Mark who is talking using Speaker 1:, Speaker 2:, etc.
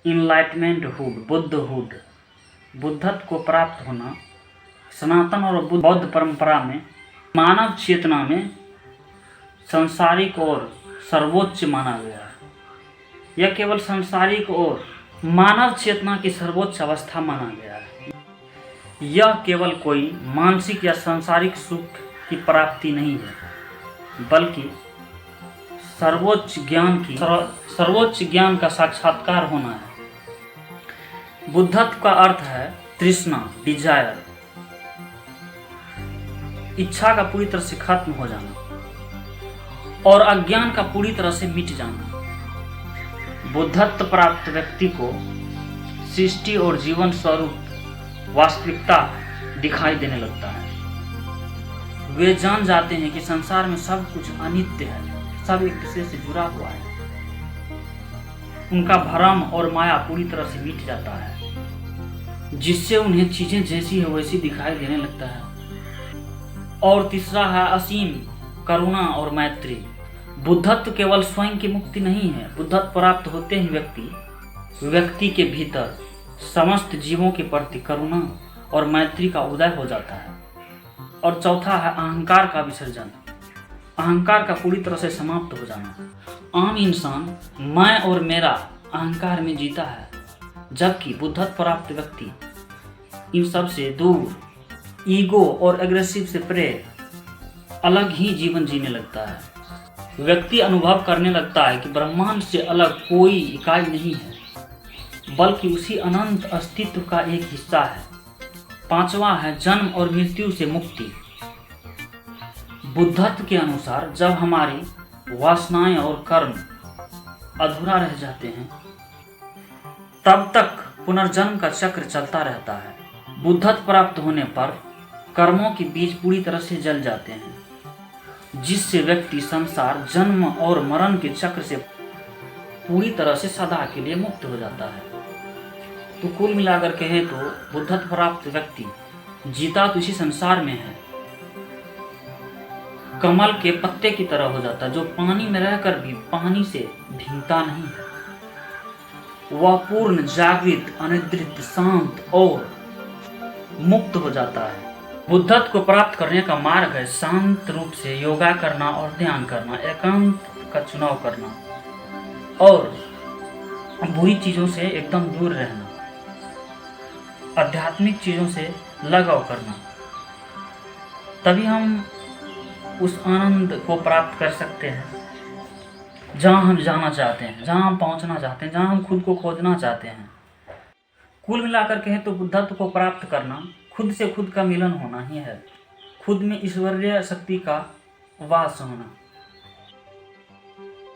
Speaker 1: इनलाइटमेंटहुड, बुद्धहुड, बुद्धत्व को प्राप्त होना सनातन और बौद्ध परंपरा में मानव चेतना में सांसारिक और सर्वोच्च माना गया है। यह केवल सांसारिक और मानव चेतना की सर्वोच्च अवस्था माना गया है। यह केवल कोई मानसिक या सांसारिक सुख की प्राप्ति नहीं है, बल्कि सर्वोच्च ज्ञान का साक्षात्कार होना है। बुद्धत्व का अर्थ है तृष्णा, डिजायर, इच्छा का पूरी तरह से खत्म हो जाना और अज्ञान का पूरी तरह से मिट जाना। बुद्धत्व प्राप्त व्यक्ति को सृष्टि और जीवन स्वरूप वास्तविकता दिखाई देने लगता है। वे जान जाते हैं कि संसार में सब कुछ अनित्य है, सब एक दूसरे से जुड़ा हुआ है। उनका भ्रम और माया पूरी तरह से मिट जाता है, जिससे उन्हें चीजें जैसी है वैसी दिखाई देने लगता है। और तीसरा है असीम करुणा और मैत्री। बुद्धत्व केवल स्वयं की मुक्ति नहीं है। बुद्धत्व प्राप्त होते ही व्यक्ति के भीतर समस्त जीवों के प्रति करुणा और मैत्री का उदय हो जाता है। और चौथा है अहंकार का विसर्जन, अहंकार का पूरी तरह से समाप्त हो जाना। आम इंसान मैं और मेरा अहंकार में जीता है, जबकि बुद्धत्व प्राप्त व्यक्ति इन सब से दूर, ईगो और एग्रेसिव से परे अलग ही जीवन जीने लगता है। व्यक्ति अनुभव करने लगता है कि ब्रह्मांड से अलग कोई इकाई नहीं है, बल्कि उसी अनंत अस्तित्व का एक हिस्सा है। पांचवा है जन्म और मृत्यु से मुक्ति। बुद्धत्व के अनुसार जब हमारी वासनाएं और कर्म अधूरा रह जाते हैं, तब तक पुनर्जन्म का चक्र चलता रहता है। बुद्धत्व प्राप्त होने पर कर्मों के बीज पूरी तरह से जल जाते हैं, जिससे व्यक्ति संसार, जन्म और मरण के चक्र से पूरी तरह से सदा के लिए मुक्त हो जाता है। तो कुल मिलाकर कहें तो बुद्धत्व प्राप्त व्यक्ति जीता तो इसी संसार में है, कमल के पत्ते की तरह हो जाता है, जो पानी में रहकर भी पानी से भीगता नहीं है। वह पूर्ण जागृत, अनिद्रित, शांत और मुक्त हो जाता है। बुद्धत्व को प्राप्त करने का मार्ग है शांत रूप से योगा करना और ध्यान करना, एकांत का चुनाव करना और बुरी चीजों से एकदम दूर रहना, आध्यात्मिक चीजों से लगाव करना। तभी हम उस आनंद को प्राप्त कर सकते हैं जहां हम जाना चाहते हैं, जहां हम पहुंचना चाहते हैं, जहां हम खुद को खोजना चाहते हैं। कुल मिलाकर कहें तो बुद्धत्व को प्राप्त करना खुद से खुद का मिलन होना ही है, खुद में ईश्वरीय शक्ति का वास होना।